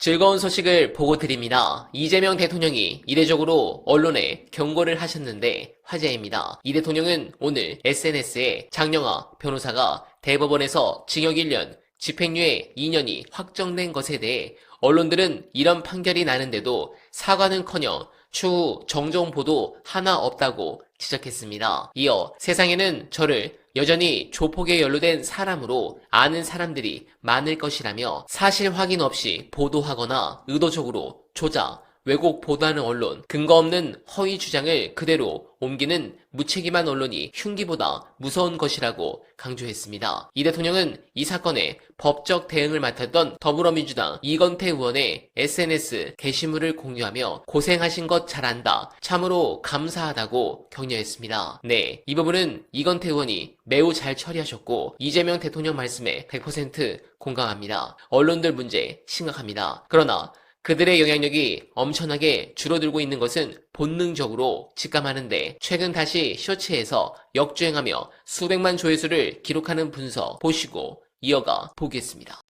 즐거운 소식을 보고 드립니다. 이재명 대통령이 이례적으로 언론에 경고를 하셨는데 화제입니다. 이 대통령은 오늘 SNS에 장영하 변호사가 대법원에서 징역 1년, 집행유예 2년이 확정된 것에 대해 언론들은 이런 판결이 나는데도 사과는커녕 추후 정정 보도 하나 없다고 지적했습니다. 이어 세상에는 저를 여전히 조폭에 연루된 사람으로 아는 사람들이 많을 것이라며 사실 확인 없이 보도하거나 의도적으로 조작, 왜곡 보도하는 언론, 근거 없는 허위 주장을 그대로 옮기는 무책임한 언론이 흉기보다 무서운 것이라고 강조했습니다. 이 대통령은 이 사건에 법적 대응을 맡았던 더불어민주당 이건태 의원의 SNS 게시물을 공유하며 고생하신 것 잘한다. 참으로 감사하다고 격려했습니다. 네, 이 부분은 이건태 의원이 매우 잘 처리하셨고 이재명 대통령 말씀에 100% 공감합니다. 언론들 문제 심각합니다. 그러나 그들의 영향력이 엄청나게 줄어들고 있는 것은 본능적으로 직감하는데 최근 다시 쇼츠에서 역주행하며 수백만 조회수를 기록하는 분석 보시고 이어가 보겠습니다.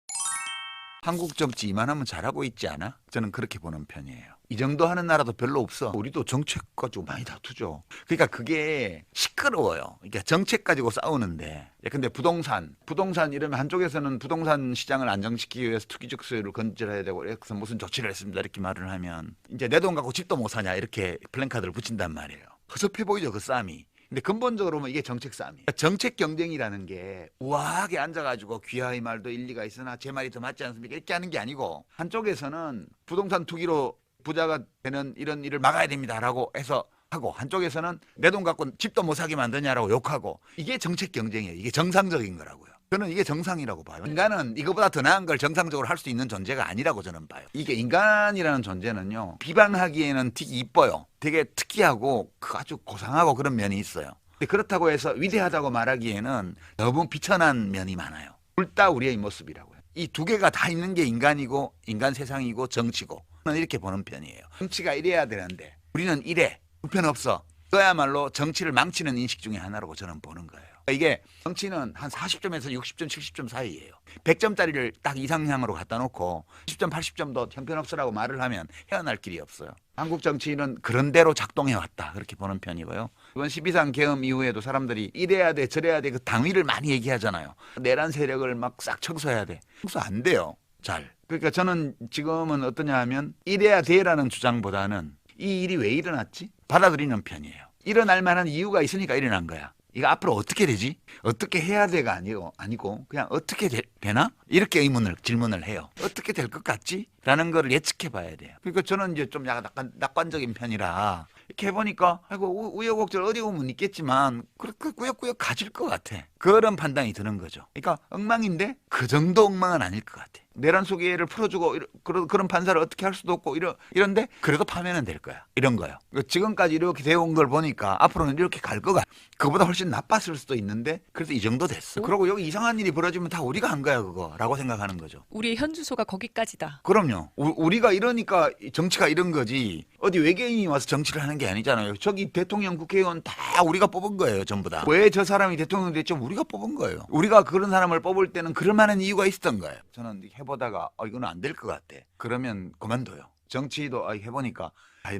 한국 정치 이만하면 잘하고 있지 않아? 저는 그렇게 보는 편이에요. 이 정도 하는 나라도 별로 없어. 우리도 정책 가지고 많이 다투죠. 그러니까 그게 시끄러워요. 그러니까 정책 가지고 싸우는데. 근데 부동산 이러면 한쪽에서는 부동산 시장을 안정시키기 위해서 투기적 수요를 건절해야 되고 그래서 무슨 조치를 했습니다. 이렇게 말을 하면 이제 내 돈 갖고 집도 못 사냐 이렇게 플랜카드를 붙인단 말이에요. 허접해 보이죠, 그 싸움이. 근데 근본적으로 보면 이게 정책 싸움이에요. 정책 경쟁이라는 게 우아하게 앉아가지고 귀하의 말도 일리가 있으나 제 말이 더 맞지 않습니까? 이렇게 하는 게 아니고 한쪽에서는 부동산 투기로 부자가 되는 이런 일을 막아야 됩니다라고 해서 하고 한쪽에서는 내 돈 갖고 집도 못 사게 만드냐라고 욕하고 이게 정책 경쟁이에요. 이게 정상적인 거라고요. 저는 이게 정상이라고 봐요. 인간은 이거보다 더 나은 걸 정상적으로 할 수 있는 존재가 아니라고 저는 봐요. 이게 인간이라는 존재는요. 비방하기에는 되게 이뻐요. 되게 특이하고 아주 고상하고 그런 면이 있어요. 근데 그렇다고 해서 위대하다고 말하기에는 너무 비천한 면이 많아요. 둘 다 우리의 모습이라고요. 이 두 개가 다 있는 게 인간이고 인간 세상이고 정치고 저는 이렇게 보는 편이에요. 정치가 이래야 되는데 우리는 이래. 불편없어. 그야말로 정치를 망치는 인식 중에 하나라고 저는 보는 거예요. 이게 정치는 한 40점에서 60점, 70점 사이예요. 100점짜리를 딱 이상향으로 갖다 놓고 10점, 80점도 형편없으라고 말을 하면 헤어날 길이 없어요. 한국 정치는 그런 대로 작동해 왔다. 그렇게 보는 편이고요. 이번 12.3 계엄 이후에도 사람들이 이래야 돼, 저래야 돼 그 당위를 많이 얘기하잖아요. 내란 세력을 막 싹 청소해야 돼. 청소 안 돼요. 잘. 그러니까 저는 지금은 어떠냐 하면 이래야 돼라는 주장보다는 이 일이 왜 일어났지? 받아들이는 편이에요. 일어날 만한 이유가 있으니까 일어난 거야. 이거 앞으로 어떻게 되지? 어떻게 해야 돼가 아니고 그냥 어떻게 되나? 이렇게 질문을 해요. 어떻게 될 것 같지? 라는 거를 예측해 봐야 돼요. 그러니까 저는 이제 좀 약간 낙관적인 편이라 이렇게 해보니까 아이고 우여곡절 어디 보면 있겠지만 그렇게 꾸역꾸역 가질 것 같아. 그런 판단이 드는 거죠. 그러니까 엉망인데 그 정도 엉망은 아닐 것 같아. 내란 소개를 풀어주고 그런 판사를 어떻게 할 수도 없고 이런데 그래도 파면은 될 거야. 이런 거요. 지금까지 이렇게 되어 온 걸 보니까 앞으로는 이렇게 갈 거가. 그거보다 훨씬 나빴을 수도 있는데 그래도 이 정도 됐어. 그리고 여기 이상한 일이 벌어지면 다 우리가 한 거야 그거라고 생각하는 거죠. 우리의 현 주소가 거기까지다. 그럼요. 우리가 이러니까 정치가 이런 거지. 어디 외계인이 와서 정치를 하는 게 아니잖아요. 저기 대통령, 국회의원 다 우리가 뽑은 거예요. 전부 다. 왜 저 사람이 대통령 됐죠? 우리가 뽑은 거예요. 우리가 그런 사람을 뽑을 때는 그럴 만한 이유가 있었던 거예요. 저는 해보다가 이거는 안 될 것 같아. 그러면 그만둬요. 정치도 해보니까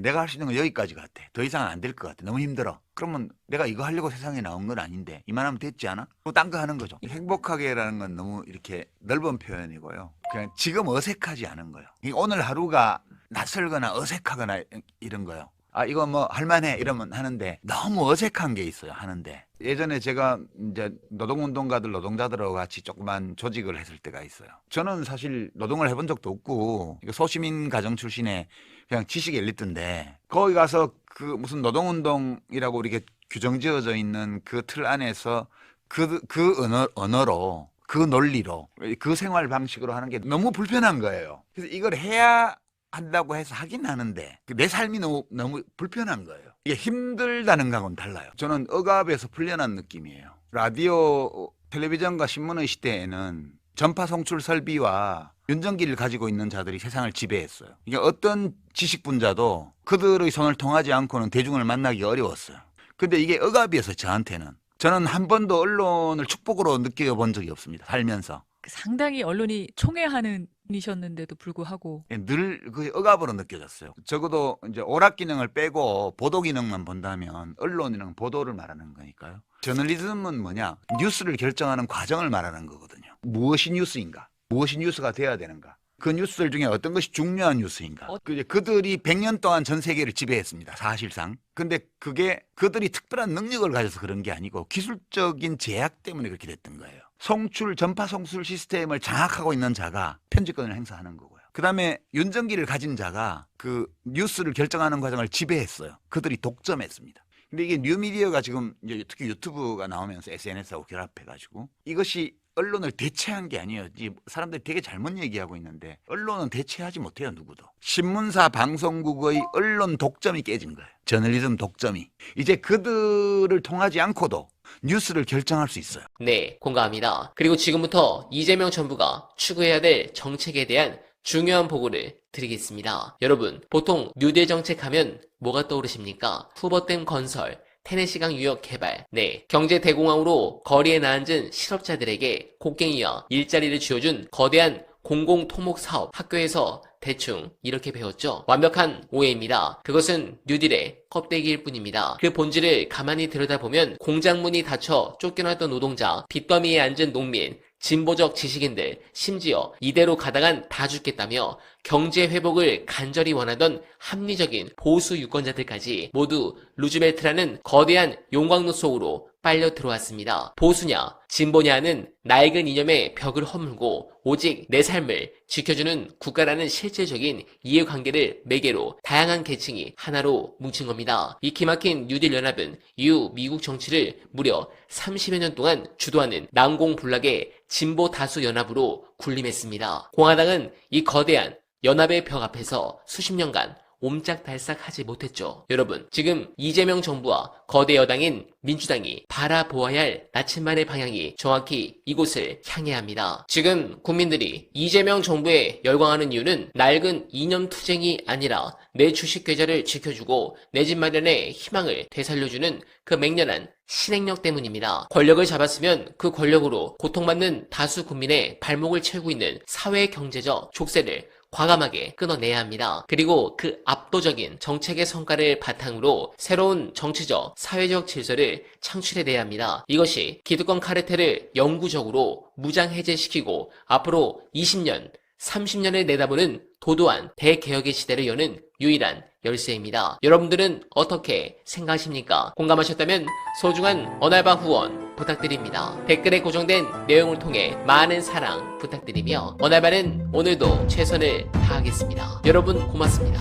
내가 할 수 있는 건 여기까지 같아. 더 이상은 안 될 것 같아. 너무 힘들어. 그러면 내가 이거 하려고 세상에 나온 건 아닌데 이만하면 됐지 않아? 또 딴 거 하는 거죠. 행복하게라는 건 너무 이렇게 넓은 표현이고요. 그냥 지금 어색하지 않은 거예요. 오늘 하루가 낯설거나 어색하거나 이런 거요. 이거 뭐 할만해 이러면 하는데 너무 어색한 게 있어요. 하는데 예전에 제가 이제 노동운동가들 노동자들하고 같이 조그만 조직을 했을 때가 있어요. 저는 사실 노동을 해본 적도 없고 소시민 가정 출신의 그냥 지식 엘리트인데 거기 가서 그 무슨 노동운동이라고 이렇게 규정지어져 있는 그 틀 안에서 그 언어로 그 논리로 그 생활 방식으로 하는 게 너무 불편한 거예요. 그래서 이걸 해야 한다고 해서 하긴 하는데 내 삶이 너무 불편한 거예요. 이게 힘들다는 거하고는 달라요. 저는 억압에서 풀려난 느낌이에요. 라디오, 텔레비전과 신문의 시대에는 전파 송출 설비와 윤전기를 가지고 있는 자들이 세상을 지배했어요. 이게 어떤 지식분자도 그들의 손을 통하지 않고는 대중을 만나기 어려웠어요. 근데 이게 억압이어서 저한테는 저는 한 번도 언론을 축복으로 느껴본 적이 없습니다. 살면서. 상당히 언론이 총애하는 분이셨는데도 불구하고 늘 그 억압으로 느껴졌어요. 적어도 이제 오락 기능을 빼고 보도 기능만 본다면 언론이랑 보도를 말하는 거니까요. 저널리즘은 뭐냐? 뉴스를 결정하는 과정을 말하는 거거든요. 무엇이 뉴스인가? 무엇이 뉴스가 돼야 되는가? 그 뉴스들 중에 어떤 것이 중요한 뉴스인가? 그들이 100년 동안 전 세계를 지배했습니다. 사실상. 근데 그게 그들이 특별한 능력을 가져서 그런 게 아니고 기술적인 제약 때문에 그렇게 됐던 거예요. 전파 송출 시스템을 장악하고 있는 자가 편집권을 행사하는 거고요. 그다음에 윤정기를 가진 자가 그 뉴스를 결정하는 과정을 지배했어요. 그들이 독점했습니다. 근데 이게 뉴미디어가 지금 이제 특히 유튜브가 나오면서 SNS하고 결합해가지고 이것이 언론을 대체한 게 아니에요. 사람들이 되게 잘못 얘기하고 있는데 언론은 대체하지 못해요. 누구도. 신문사 방송국의 언론 독점이 깨진 거예요. 저널리즘 독점이. 이제 그들을 통하지 않고도 뉴스를 결정할 수 있어요. 네, 공감합니다. 그리고 지금부터 이재명 정부가 추구해야 될 정책에 대한 중요한 보고를 드리겠습니다. 여러분, 보통 뉴딜 정책하면 뭐가 떠오르십니까? 후보댐 건설, 테네시강 유역 개발, 네, 경제 대공황으로 거리에 나앉은 실업자들에게 곡괭이와 일자리를 쥐어준 거대한 공공토목 사업, 학교에서 대충 이렇게 배웠죠. 완벽한 오해입니다. 그것은 뉴딜의 껍데기일 뿐입니다. 그 본질을 가만히 들여다보면 공장문이 닫혀 쫓겨났던 노동자, 빚더미에 앉은 농민, 진보적 지식인들, 심지어 이대로 가다간 다 죽겠다며 경제 회복을 간절히 원하던 합리적인 보수 유권자들까지 모두 루즈벨트라는 거대한 용광로 속으로 빨려 들어왔습니다. 보수냐, 진보냐는 낡은 이념의 벽을 허물고 오직 내 삶을 지켜주는 국가라는 실질적인 이해관계를 매개로 다양한 계층이 하나로 뭉친 겁니다. 이 기막힌 뉴딜 연합은 이후 미국 정치를 무려 30여 년 동안 주도하는 난공불락의 진보 다수 연합으로 군림했습니다. 공화당은 이 거대한 연합의 벽 앞에서 수십 년간 옴짝달싹하지 못했죠. 여러분, 지금 이재명 정부와 거대 여당인 민주당이 바라보아야 할 나침반의 방향이 정확히 이곳을 향해야 합니다. 지금 국민들이 이재명 정부에 열광하는 이유는 낡은 이념 투쟁이 아니라 내 주식 계좌를 지켜주고 내 집 마련의 희망을 되살려주는 그 맹렬한 신행력 때문입니다. 권력을 잡았으면 그 권력으로 고통받는 다수 국민의 발목을 채우고 있는 사회 경제적 족쇄를 과감하게 끊어내야 합니다. 그리고 그 압도적인 정책의 성과를 바탕으로 새로운 정치적, 사회적 질서를 창출해내야 합니다. 이것이 기득권 카르텔을 영구적으로 무장해제시키고 앞으로 20년, 30년을 내다보는 도도한 대개혁의 시대를 여는 유일한 열쇠입니다. 여러분들은 어떻게 생각하십니까? 공감하셨다면 소중한 언알바 후원 부탁드립니다. 댓글에 고정된 내용을 통해 많은 사랑 부탁드리며 언알바는 오늘도 최선을 다하겠습니다. 여러분 고맙습니다.